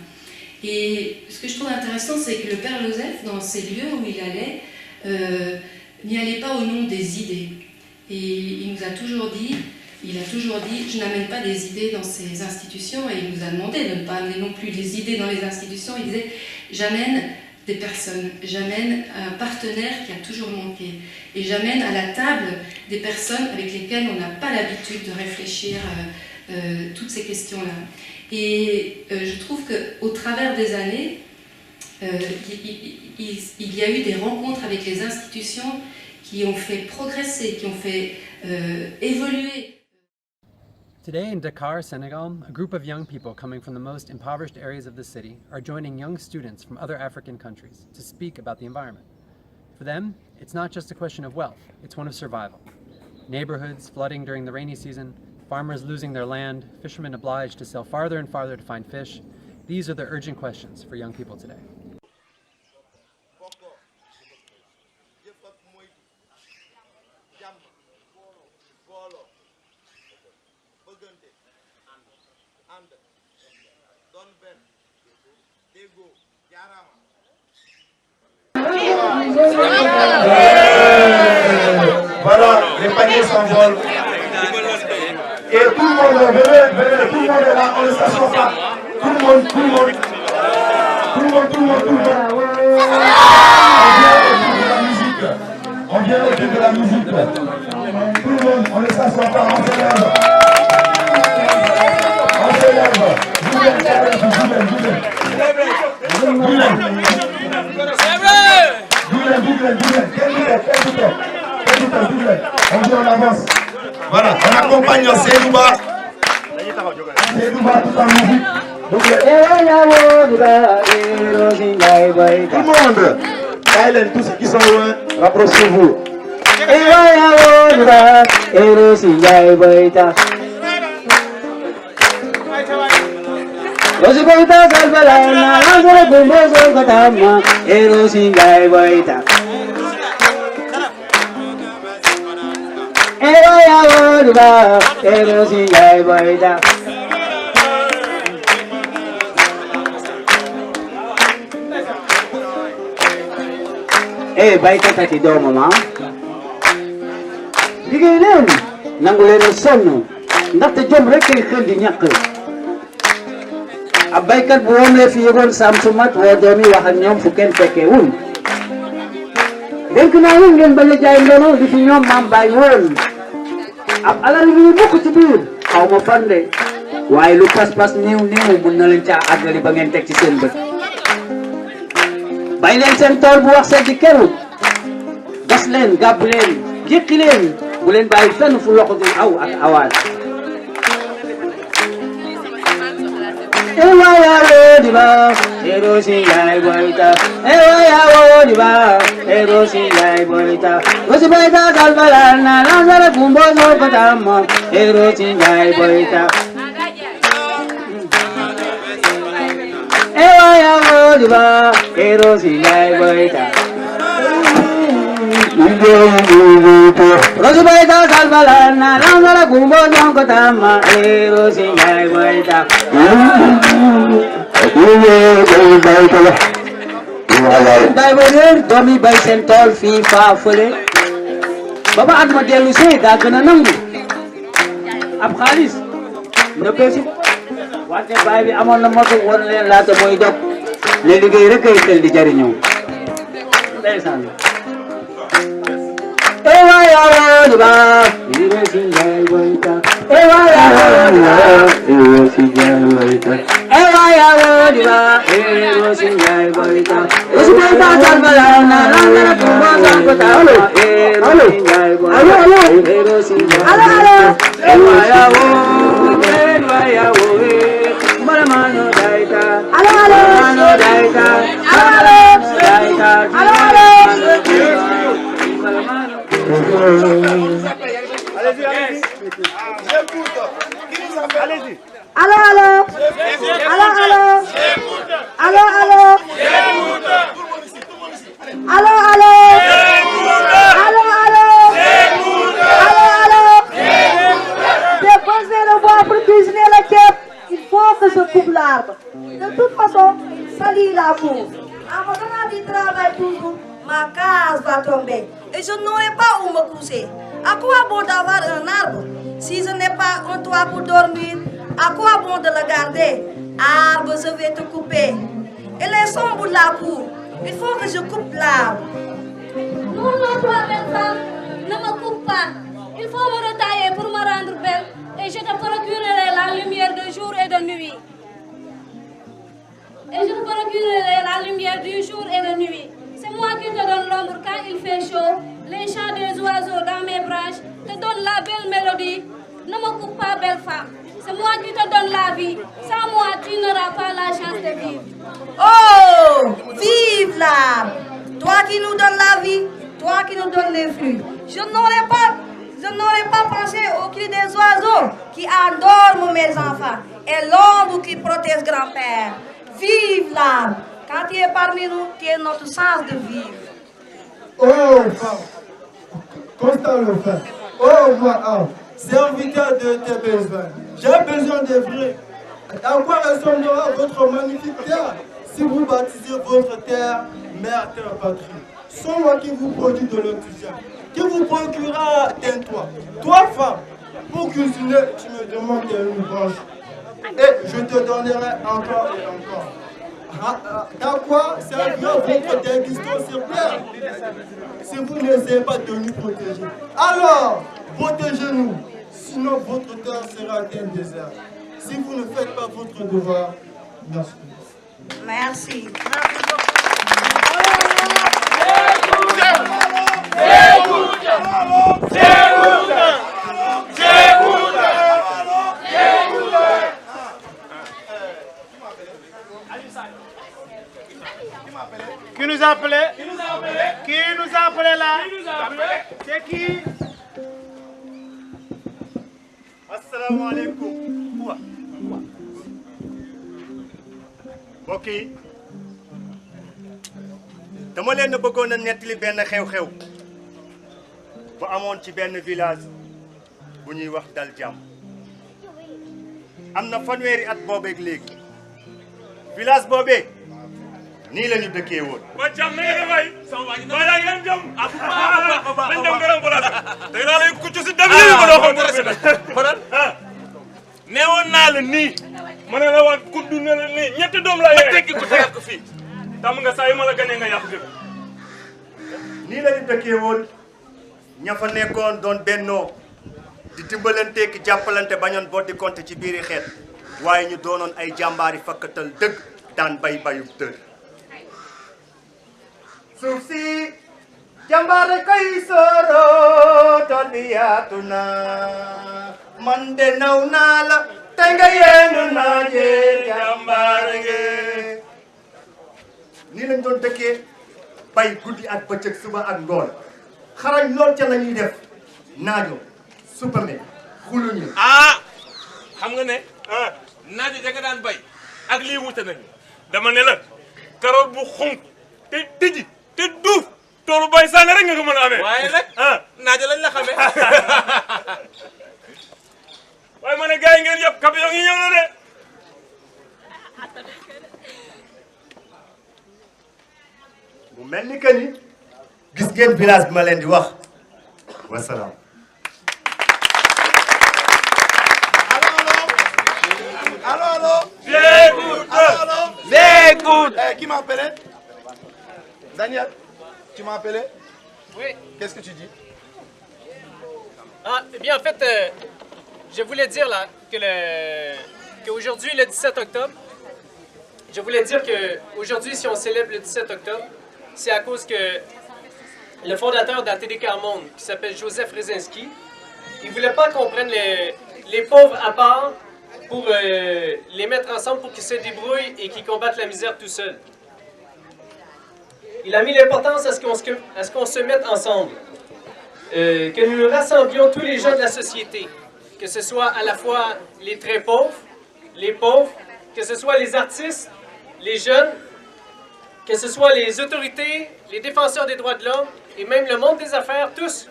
Et ce que je trouve intéressant, c'est que le Père Joseph, dans ces lieux où il allait, n'y allait pas au nom des idées. Et il nous a toujours dit, je n'amène pas des idées dans ces institutions, et il nous a demandé de ne pas amener non plus des idées dans les institutions. Il disait, j'amène des personnes, j'amène un partenaire qui a toujours manqué, et j'amène à la table des personnes avec lesquelles on n'a pas l'habitude de réfléchir toutes ces questions-là. Et je trouve qu'au travers des années, il y a eu des rencontres avec les institutions qui ont fait progresser, qui ont fait évoluer. Today in Dakar, Senegal, a group of young people coming from the most impoverished areas of the city are joining young students from other African countries to speak about the environment. For them, it's not just a question of wealth, it's one of survival. Neighborhoods flooding during the rainy season, farmers losing their land, fishermen obliged to sail farther and farther to find fish. These are the urgent questions for young people today. Voilà, les paniers s'envolent. Et tout le monde, venez, tout le monde est là, on ne s'assoit pas. Tout le monde. On vient au de la musique. Tout le monde, on ne s'assoit pas, on s'élève. On vient en avance. Voilà, on accompagne Seydouba. C'est tout en musique. Donc, tout le monde, Thailand, tous ceux qui sont loin, rapprochez-vous. Rosiboita salvalana, lanzare gumboso katama, erosingai boita. Eroya wodba, erosingai boita. Baita tati do mama. Digenen, nangulen sonno, ndaxte jom rek kay xel di ñak. ab baykat bu womle fi yëgoon samsumat woo doom yi wax ak ñoom fu kenn fekkewul dénk naa leen ngeen bañ a jaay ndono li fi ñoom maam bàyyi woon ab alal bi bokk ci biir xaw ma fan de waaye lu pas-pas néew néew mun na leen caa àggali ba ngeen teg ci seen bët bàyyi leen seen tool bu wax seen ci keru gas leen gàbb leen jékki leen bu leen bàyyi fenn fu loxo di aw ak awaat Ewaya wodiba, erosi lai boita. Ewaya wodiba, erosi lai boita. Rosi boita salvalana, lanzara gumboso katama, erosi lai boita. Ewaya wodiba, erosi lai boita. Rosi boita salvalana, lanzara gumboso katama, erosi lai boita. Bay wër doomi bay seen tool fii faa fële ba ba at ma dellu see daa gën a nangu ab xaalis na peesi wante baay bi amoon na moto woon leen laata mooy dog ne liggéey rek ay xel di jariñoo ndeysaan ewa yaa di ba iro si njaay boyta ewa yaa di ba iro si njaay boyta ewa yaa di ba iro si njaay boyta rosi boyta salvalana langara kumba sankota iro si njaay boyta iro si njaay boyta ewa yaa wo maramano daita maramano daita daita Allez-y, allez-y. J'écoute. Allez-y. Allô, allô. Allô, allô. Allô, allô. Allô, allô. Allô, allô. Allô, allô. Déposez le bois pour cuisiner le keb. Il faut que je coupe l'arbre. De toute façon, salir la boue. À mon moment du travail toujours, ma case va tomber. Et je n'aurai pas où me coucher. À quoi bon d'avoir un arbre si je n'ai pas un toit pour dormir? À quoi bon de le garder? Arbre, je vais te couper. Et les sombres de la cour, il faut que je coupe l'arbre. Non, non, toi, belle femme, ne me coupe pas. Il faut me retailler pour me rendre belle. Et je te procurerai la lumière de jour et de nuit. Et je te procurerai la lumière du jour et de nuit. C'est moi qui te donne l'ombre quand il fait chaud. Les chants des oiseaux dans mes branches te donnent la belle mélodie. Ne me coupe pas, belle femme. C'est moi qui te donne la vie. Sans moi, tu n'auras pas la chance de vivre. Oh, vive l'arbre! Toi qui nous donnes la vie, toi qui nous donnes les fruits. Je n'aurais pas pensé au cri des oiseaux qui endorment mes enfants et l'ombre qui protège grand-père. Vive l'arbre! Quand tu es parmi nous, tu es notre sens de vivre. Oh, femme, constant le fait. Oh, moi, serviteur de tes besoins, j'ai besoin de vrai. À quoi ressemblera votre magnifique terre si vous baptisez votre terre, mère, terre, patrie? C'est moi qui vous produit de l'oxygène, qui vous procurera un toit. Toi, femme, pour cuisiner, tu me demandes une branche. Et je te donnerai encore et encore. Dans quoi servira votre dégustation sur terre si vous n'essayez pas de nous protéger? Alors, protégez-nous, sinon votre terre sera un désert. Si vous ne faites pas votre devoir, merci. Merci. Qui nous a appelé? Qui nous a appelé là? C'est qui? Assalamu alaikum. Ok. dama leen bëggoon a nettali benn xew-xew bu amoon ci benn village bu ñuy wax Dal Jàmm am na fanweeri at boobeeg léegi village boobee nii la ñu dëkkee woon. waa jàmm na ngeen fay. waa yaa ngi leen jëm. ah bu baax a baax nañ dem gërëm balaa sax. tey naa lay kuccu si dem yi ko doon neewoon naa la nii. ma ne la waa kuddu ne la nii ñetti doom la yore. teggi ko tegaat ko fii. tam nga saa yu ma la gañee nga yàq gën. nii la ñu dëkkee woon ña fa nekkoon doon bennoo di dimbalante ki jàppalante bañoon boo di compter ci biiri xeet waaye ñu doonoon ay jàmbaari fakkatal dëgg daan bay bayub dër. suuf si jàmbaar kay soro tool bi yaatu na man de naw naa la te nga yendu naa jee jàmbaar ge nii lañ doon dëkkee bay guddi ak bëccëg suba ak ngoon xarañ lool ca la ñuy def naajo supame xuluñu ah xam nga ne naajo ja nga daan bay ak lii wute nañu dama ne la karoot bu xonk te tëji te duuf toolu bay sànni rek nga ko mën a amee. waaye nag naajo lañ la xamee. waaye ma ne gars yi ngeen yëpp camion yi ñëw na de. mu mel ni que ni gis ngeen village bi ma leen di wax wasalaam. Allô. J'écoute. Qui m'a appelé? Daniel, tu m'as appelé? Oui. Qu'est-ce que tu dis? Ah, eh bien, en fait, je voulais dire là qu'aujourd'hui, le 17 octobre, je voulais dire qu'aujourd'hui, si on célèbre le 17 octobre, c'est à cause que le fondateur de la TDK Monde, qui s'appelle Joseph Rezinski, il ne voulait pas qu'on prenne les pauvres à part pour les mettre ensemble pour qu'ils se débrouillent et qu'ils combattent la misère tout seuls. Il a mis l'importance à ce qu'on se mette ensemble, que nous rassemblions tous les gens de la société, que ce soit à la fois les très pauvres, que ce soit les artistes, les jeunes, que ce soit les autorités, les défenseurs des droits de l'homme et même le monde des affaires, tous,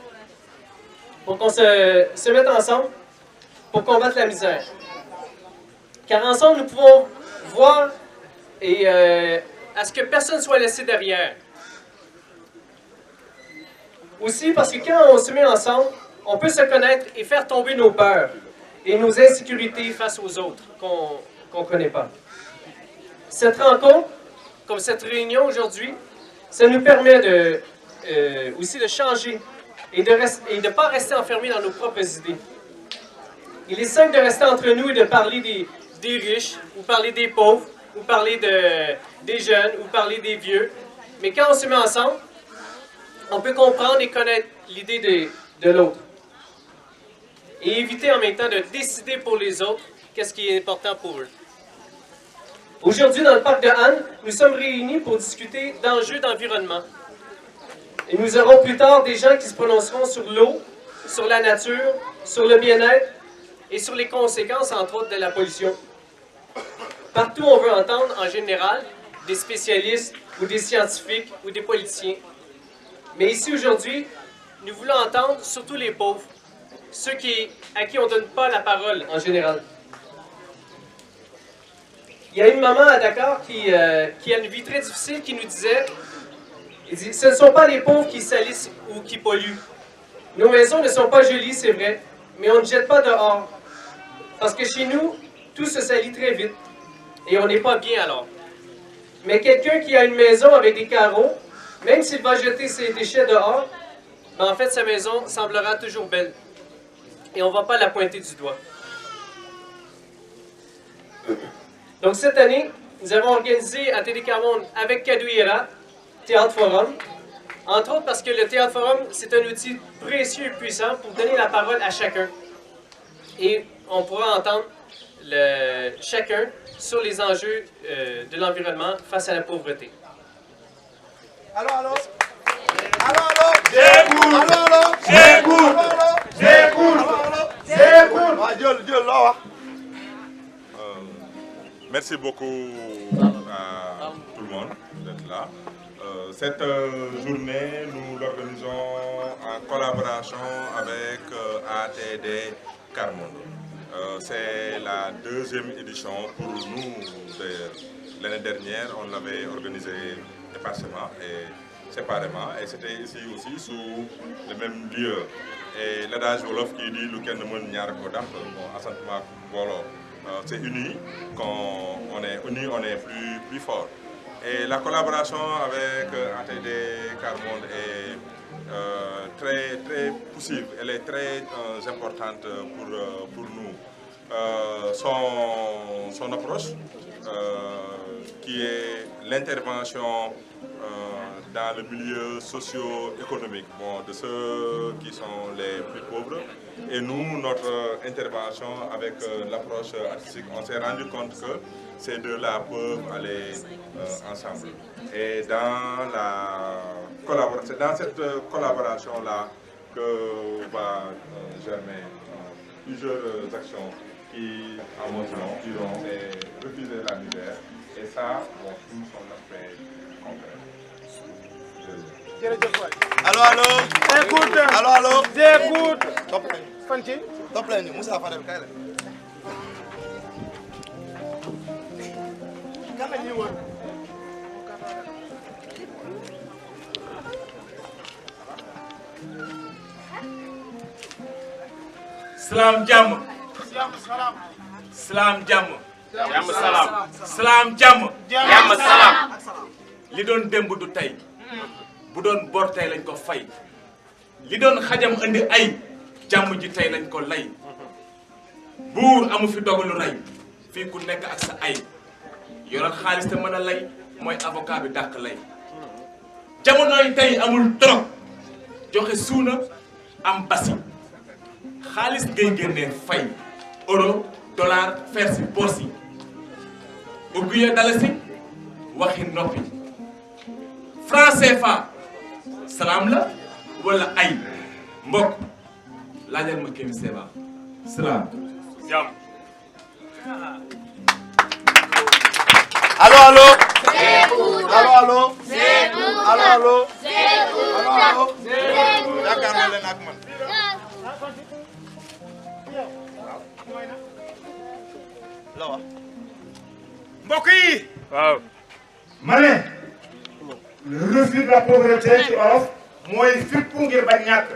pour qu'on se mette ensemble pour combattre la misère. Car ensemble, nous pouvons voir et à ce que personne ne soit laissé derrière. Aussi parce que quand on se met ensemble, on peut se connaître et faire tomber nos peurs et nos insécurités face aux autres qu'on ne connaît pas. Cette rencontre, comme cette réunion aujourd'hui, ça nous permet aussi de changer et de ne pas rester enfermés dans nos propres idées. Il est simple de rester entre nous et de parler des riches, ou parler des pauvres, ou parler des jeunes, ou parler des vieux. Mais quand on se met ensemble, on peut comprendre et connaître l'idée de l'autre. Et éviter en même temps de décider pour les autres qu'est-ce qui est important pour eux. Aujourd'hui, dans le parc de Anne, nous sommes réunis pour discuter d'enjeux d'environnement. Et nous aurons plus tard des gens qui se prononceront sur l'eau, sur la nature, sur le bien-être et sur les conséquences, entre autres, de la pollution. Partout, on veut entendre, en général, des spécialistes ou des scientifiques ou des politiciens. Mais ici, aujourd'hui, nous voulons entendre surtout les pauvres, ceux à qui on ne donne pas la parole, en général. Il y a une maman à Dakar qui a une vie très difficile qui nous disait, ce ne sont pas les pauvres qui salissent ou qui polluent. Nos maisons ne sont pas jolies, c'est vrai, mais on ne jette pas dehors. Parce que chez nous, tout se salit très vite et on n'est pas bien alors. Mais quelqu'un qui a une maison avec des carreaux, même s'il va jeter ses déchets dehors, ben en fait sa maison semblera toujours belle et on ne va pas la pointer du doigt. Donc cette année, nous avons organisé à TDK Monde avec Kadouira, Théâtre Forum, entre autres parce que le Théâtre Forum, c'est un outil précieux et puissant pour donner la parole à chacun. Et on pourra entendre chacun sur les enjeux de l'environnement face à la pauvreté. Allô, allô. J'écoute. Allô. Merci beaucoup à tout le monde d'être là. Cette journée, nous l'organisons en collaboration avec ATD Carmonde. C'est la deuxième édition pour nous. L'année dernière, on l'avait organisé département et séparément, et c'était ici aussi sous le même lieu. Et l'adage Wolof qui dit « Lu kenn mën ñaar ko dàq », assentement Wolof, c'est uni, quand on est unis, on est plus fort. Et la collaboration avec ATD Carmonde est très poussive, elle est très importante pour nous. Son approche, qui est l'intervention dans le milieu socio-économique de ceux qui sont les plus pauvres. Et nous, notre intervention avec l'approche artistique, on s'est rendu compte que ces deux-là peuvent aller ensemble. Et dans cette collaboration-là que va germer plusieurs actions qui, à mon sens, diront refuser la misère. Et ça, tout son aspect concret. Allô. J'écoute. Allô. J'écoute. Fanti. Top leen ñu Moussa Fadel kay la. Kan la ñuy wër. Salaam jàmm. Salaam jàmm. Jàmm salaam. Salaam jàmm. Jàmm salaam. Li doon démb du tey. Bu doon bor tey lañ ko fay. Li doon xajam andi ay. Jàmm ji tey lañ ko lay. Buur amu fi dogalu rey. Fii ku nekk ak sa ay. Yoral xaalis te mën a lay. Mooy avocat bi dàq lay. Jamonoy tey amul trop. Joxe suuna am basi. Xaalis ngay génnee fay. Euro, dollar, fer si poos yi. Ubbiye dalasi. Waxi noppi. Franc CFA. Salaam la wala ay. Mbokk. Laajal ma Kémi Seba. Salaam. Jàmm. Allô. J'écoute. Allô. J'écoute. Allô. J'écoute. Yaakaar naa leen ak man. la wax. mbokk yi. waaw. ma ne. le refus de la pauvreté ci olof. mooy fippu ngir bañ ñàkk.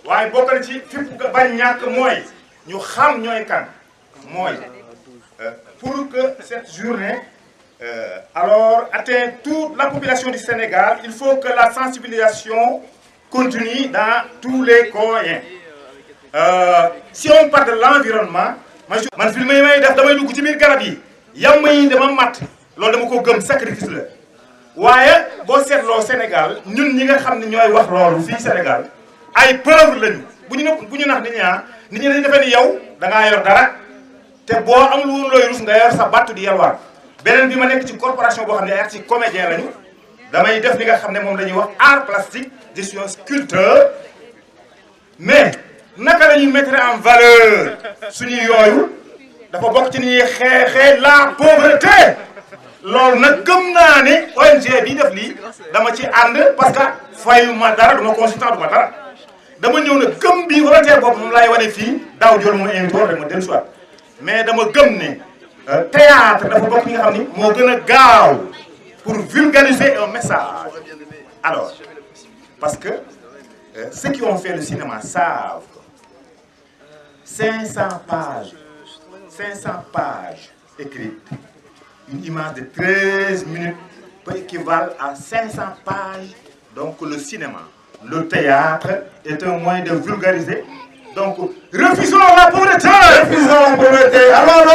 waaye bokk na ci fippu bañ ñàkk mooy. ñu xam ñooy kan. mooy. pour que cette journée. Alors atteigne toute la population du Sénégal, il faut que la sensibilisation continue dans tous les coins. Si on parle de l'environnement, man film yi may def damay dugg ci biir garab yi yam yi dama mat loolu dama ko gëm sacrifice la waaye boo seetloo Sénégal ñun ñi nga xam ne ñooy wax loolu fii Sénégal ay preuve lañu bu ñu nax nit ñi dañu defee ni yow da ngaa yor dara te boo amul woon looy rus nga yor sa battu di yalwaan beneen bi ma nekk ci corporation boo xam ne ay artistes comédien lañu damay def li nga xam ne moom la ñuy wax art plastique je suis un sculpteur mais naka la ñuy mettre en valeur suñu yooyu dafa bokk ci ni ñuy xeexee la pauvreté loolu nag gëm naa ne ONG bi def lii dama ci ànd parce que fayu ma dara duma consultant duma dara dama ñëw na gëm bi volontaire boobu moom laay wane fii daaw joolu ma invité woon rek ma dellu soit mais dama gëm ne théâtre dafa bokk ñi nga xam ni moo gën a gaaw pour vulgariser un message alors parce que ceux qui ont fait le cinéma savent 500 pages écrites une image de 13 minutes peut équivaler à 500 pages donc le cinéma le théâtre est un moyen de vulgariser donc refusons la pauvreté. Refusons la pauvreté. Alors,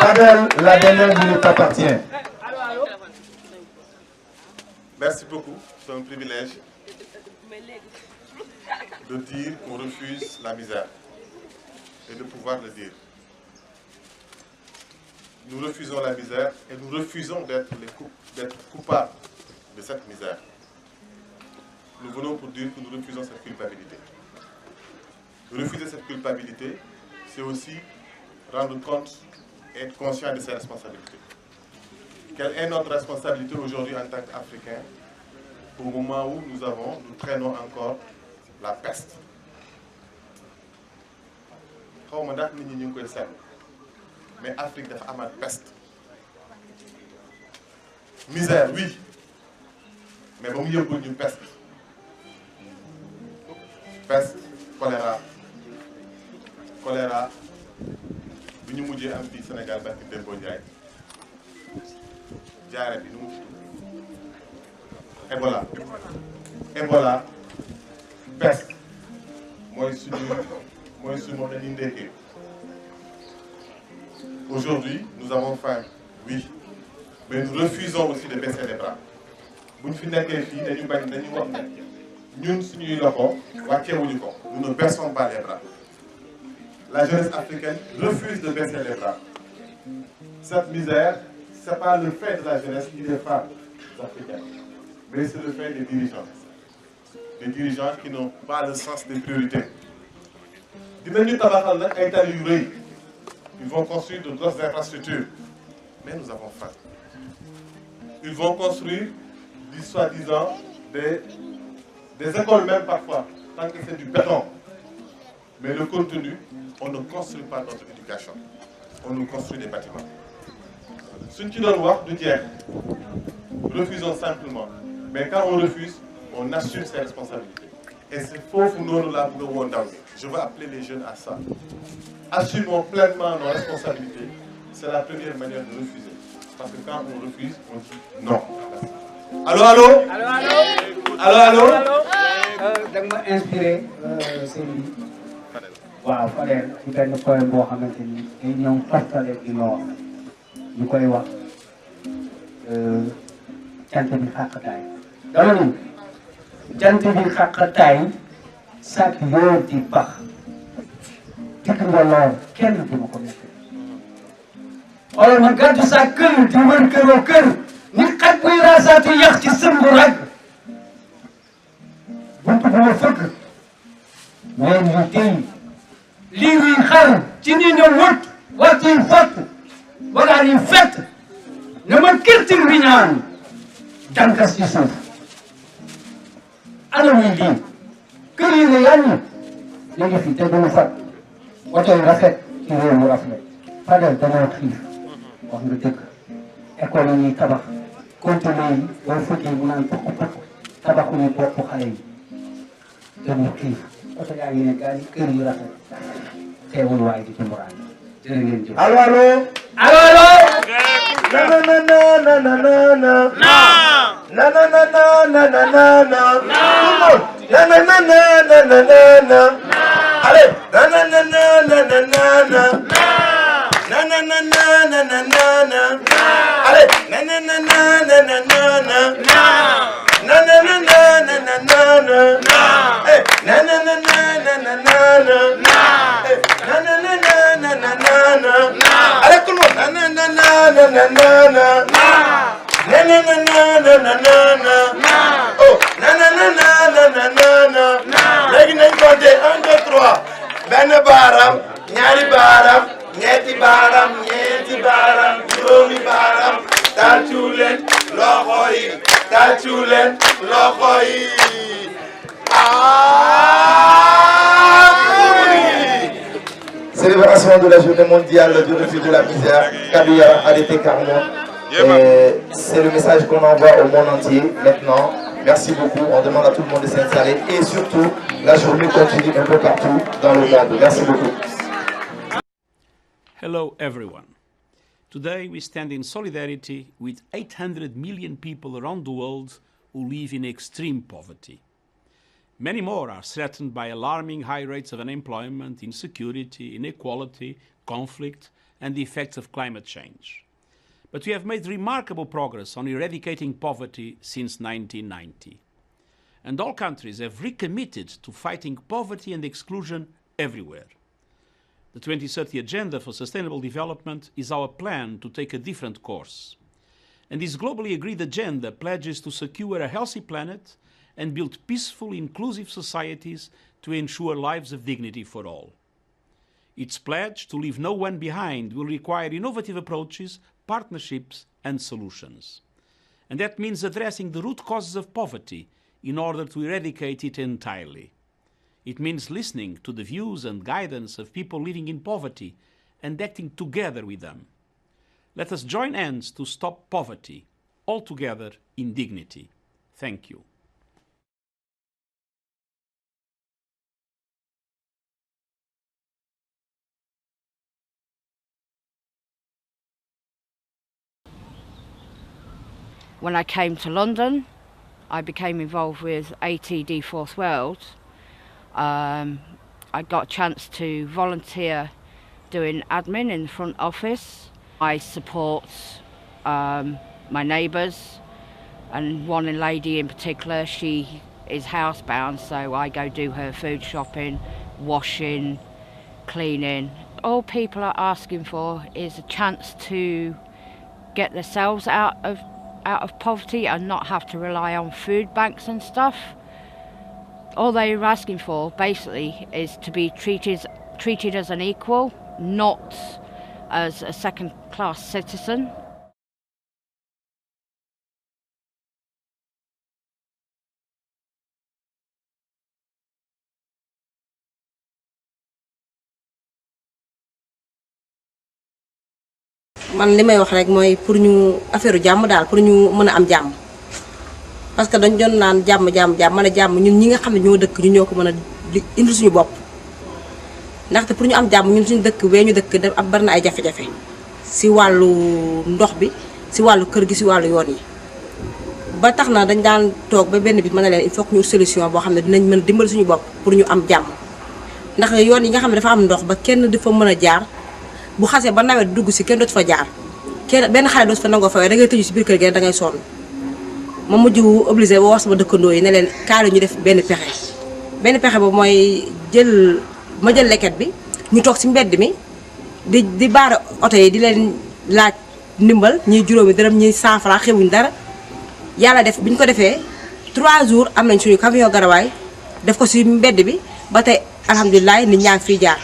Fadel, la dernière minute t'appartient. Merci beaucoup. C'est un privilège de dire qu'on refuse la misère et de pouvoir le dire. nous refusons la misère et nous refusons d'être coupables de cette misère. Nous venons pour dire que nous refusons cette culpabilité. Refuser cette culpabilité, c'est aussi rendre compte et être conscient de ses responsabilités. Quelle est notre responsabilité aujourd'hui en tant qu'Africains au moment où nous traînons encore la peste? Mais Afrique dafa amaat peste. Misère, oui, mais ba mu yóbbul ñu peste. Peste, choléra bi ñu mujjee am fii Sénégal barki Dembo Ndiaye jaare bi nu mu tudd Ebola peste mooy suñu dañuy ndekkee. Aujourd'hui, nous avons faim, oui, mais nous refusons aussi de baisser les bras. Nous ne baissons pas les bras. La jeunesse africaine refuse de baisser les bras. Cette misère, ce n'est pas le fait de la jeunesse ni des femmes africaines, mais c'est le fait des dirigeants. Des dirigeants qui n'ont pas le sens des priorités. Ils vont construire de grosses infrastructures, mais nous avons faim. Ils vont construire, soi-disant, des écoles même parfois, tant que c'est du béton. Mais le contenu, on ne construit pas notre éducation. On nous construit des bâtiments. Ce qui doit voir, nous dire, refusons simplement. Mais quand on refuse, on assume ses responsabilités. Et c'est faux pour nous là pour le. Je veux appeler les jeunes à ça. Assumons pleinement nos responsabilités. C'est la première manière de refuser. Parce que quand on refuse, on dit non. Allô, allô? Allô, allô? Allô, allô? Da nga ma inspiré sëñ bi waaw Fadel ci benn poème boo xamante ni day ñëw toftale gi nga wax ñu koy wax jant bi xàqataay dama ni jant bi xàqataay sàkk yoo di bax dikk nga lool kenn du ma ko nekk xoolal ma gàddu sa kër di wër këroo kër ni xaj buy raasaatu yax ci sëmbu rag buntu bu ma fëgg weer yu tey lii wi xar ci ni ne wut waxtu yi fott wala yi fett ne ma kirtir wi ñaan dankas ci suuf ana muy lii kër yi ne yàññi léegi fi te duñu fat oto yi rafet ci réew mu rafet Fadel dañoo xiif wax nga dëgg école yi ñuy tabax conteneur yi boo fëggee mu naan pokk pokk tabaxuñu bopp xale yi dañu xiif oto yaa ngi ne gaa yi kër yu rafet teewul waaye di ci muraan jërë ngeen jëf. Allô, allô? Allô, allô? Na na na na na na na. Na na na na na na na na. Na na na na na na na na. Allez, na na na na na na na na. Na na na na na na na na. Allez, na na na na na na na na. Na na na na na na na na. Eh, na na na na na na na na. Eh, na na na na na na na. Allez, tout le monde. Na na na na na na na na. Na na na na na na na na. Oh, na na na na na na na na. Léegi nañ compter 1 2 3. benn baaram ñaari baaram ñetti baaram ñeenti baaram juróomi baaram tàccu leen loxo yi tàccu leen loxo yi. Célébration de la journée mondiale du refus de la misère, Kabila Arrêté Carmon. C'est le message qu'on envoie au monde entier maintenant. Merci beaucoup, on demande à tout le monde de s'installer et surtout, la journée continue un peu partout dans le monde. Merci beaucoup. Hello everyone. Today we stand in solidarity with 800 million people around the world who live in extreme poverty. Many more are threatened by alarming high rates of unemployment, insecurity, inequality, conflict, and the effects of climate change. But we have made remarkable progress on eradicating poverty since 1990. And all countries have recommitted to fighting poverty and exclusion everywhere. The 2030 Agenda for Sustainable Development is our plan to take a different course. And this globally agreed agenda pledges to secure a healthy planet and build peaceful, inclusive societies to ensure lives of dignity for all. Its pledge to leave no one behind will require innovative approaches, partnerships, and solutions. And that means addressing the root causes of poverty in order to eradicate it entirely. It means listening to the views and guidance of people living in poverty and acting together with them. Let us join hands to stop poverty, all together in dignity. Thank you. When I came to London, I became involved with ATD Fourth World. I got a chance to volunteer doing admin in the front office. I support my neighbours, and one lady in particular, she is housebound, so I go do her food shopping, washing, cleaning. All people are asking for is a chance to get themselves out of poverty and not have to rely on food banks and stuff. All they're asking for basically is to be treated as an equal, not as a second-class citizen. man li may wax rek mooy pour ñu affaire jàmm daal pour ñu mën a am jàmm parce que dañ doon naan jàmm mën a jàmm ñun ñi nga xam ne ñoo dëkk ñu ñoo ko mën a indi suñu bopp ndaxte pour ñu am jàmm ñun suñu dëkk bee ñu dëkk def ab bari na ay jafe-jafe si wàllu ndox bi si wàllu kër gi si wàllu yoon yi ba tax na dañ daan toog ba benn bit mën a leen il faut que ñu solution boo xam ne dinañ mën a dimbali suñu bopp pour ñu am jàmm ndax yoon yi nga xam ne dafa am ndox ba kenn dafa mën a jaar bu xasee ba nawet dugg si kenn dootu fa jaar kenn benn xale dootu fa nangoo fa waaye da ngay tëju si biir kër gi da ngay sonn ma mujj obligé woo sama dëkkandoo yi ne leen kaale ñu def benn pexe boobu mooy ma jël leket bi ñu toog si mbedd mi di baara oto yi di leen laaj ndimbal ñiy juróomi dërëm ñiy 100 francs xewuñ dara yàlla def bi ñu ko defee 3 jours am nañ suñu camion garawaay def ko si mbedd bi ba tey alhamdulilah nit ñaa ngi fiy jaar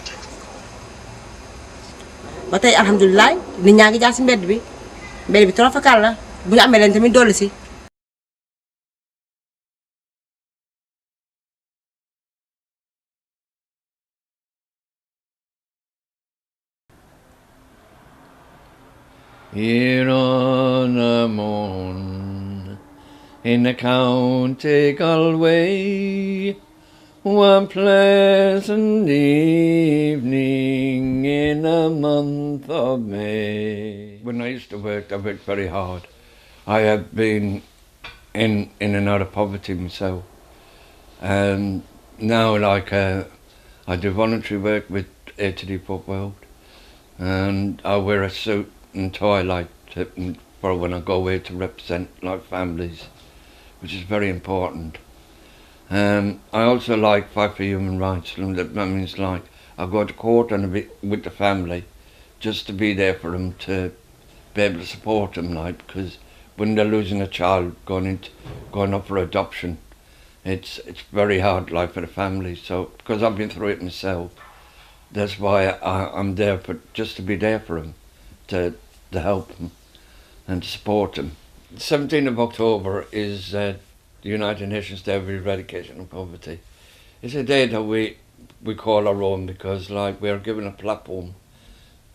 ba tey alhamdulilah nit ñaa ngi jaar si mbedd bi trop fakal la bu ñu amee leen tamit dolli si. Here on a morn in the county Galway, one pleasant evening in a month of May. When I used to work, I worked very hard. I have been in and out of poverty myself. And now, I do voluntary work with ATD Fourth World, and I wear a suit and tie for when I go away to represent families, which is very important. I also fight for human rights. That means I go to court and with the family, just to be there for them, to be able to support them, because when they're losing a child going up for adoption, it's very hard for the family. So because I've been through it myself, that's why I'm there just to be there for them, to help them and to support them. The 17th of October is the United Nations Day of Eradication of Poverty. It's a day that we call our own because we are given a platform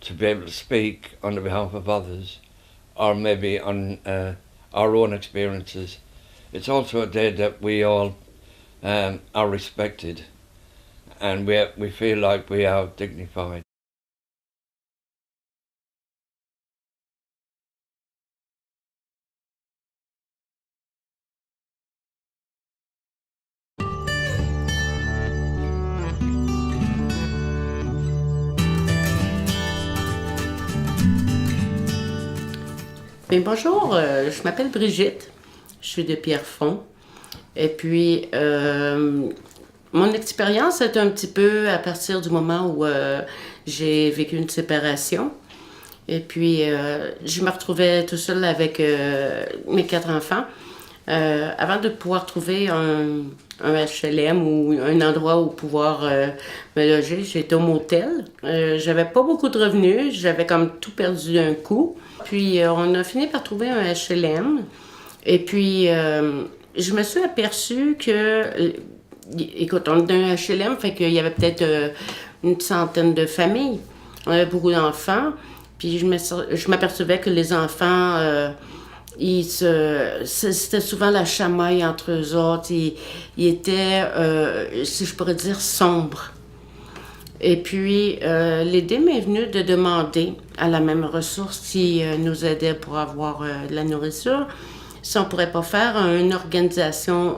to be able to speak on the behalf of others, or maybe on our own experiences. It's also a day that we all are respected, and we feel like we are dignified. Bonjour, je m'appelle Brigitte, je suis de Pierrefonds. Et puis, mon expérience est un petit peu à partir du moment où J'ai vécu une séparation. Et puis, je me retrouvais tout seul avec mes 4 enfants. Avant de pouvoir trouver un HLM ou un endroit où pouvoir me loger, j'étais au motel. J'avais pas beaucoup de revenus, j'avais comme tout perdu d'un coup. Puis on a fini par trouver un HLM. Et puis je me suis aperçue que, écoute, on est dans un HLM, fait qu'il y avait peut-être une centaine de familles. On avait beaucoup d'enfants. Puis je m'apercevais que les enfants... c'était souvent la chamaille entre eux autres. Ils étaient, si je pourrais dire, sombres. Et puis, l'idée m'est venue de demander à la même ressource qui nous aidait pour avoir de la nourriture, si on ne pourrait pas faire une organisation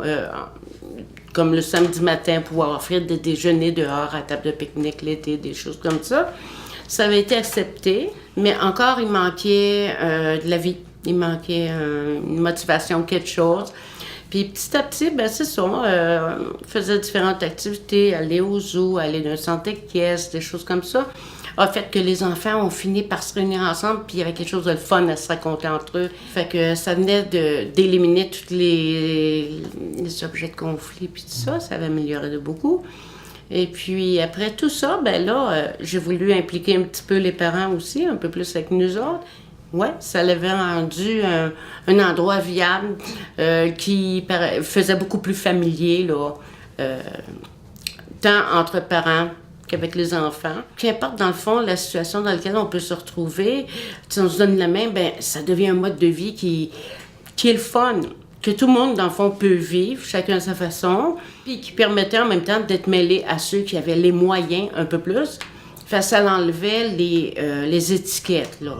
comme le samedi matin, pouvoir offrir des déjeuners dehors à table de pique-nique l'été, des choses comme ça. Ça avait été accepté, mais encore, il manquait de la vie. Il manquait une motivation, quelque chose. Puis petit à petit, ben c'est ça, faisait différentes activités, aller au zoo, aller dans un centre équestre, des choses comme ça, a fait que les enfants ont fini par se réunir ensemble, puis il y avait quelque chose de fun à se raconter entre eux. Fait que ça venait d'éliminer tous les objets de conflit, puis tout ça, ça avait amélioré de beaucoup. Et puis après tout ça, ben là, j'ai voulu impliquer un petit peu les parents aussi, un peu plus avec nous autres. Ouais, ça l'avait rendu un endroit viable qui faisait beaucoup plus familier, là, tant entre parents qu'avec les enfants. Qu'importe, dans le fond, la situation dans laquelle on peut se retrouver, si on se donne la main, ben ça devient un mode de vie qui est le fun, que tout le monde, dans le fond, peut vivre, chacun à sa façon, puis qui permettait en même temps d'être mêlé à ceux qui avaient les moyens un peu plus. Ça l'enlevait les étiquettes, là.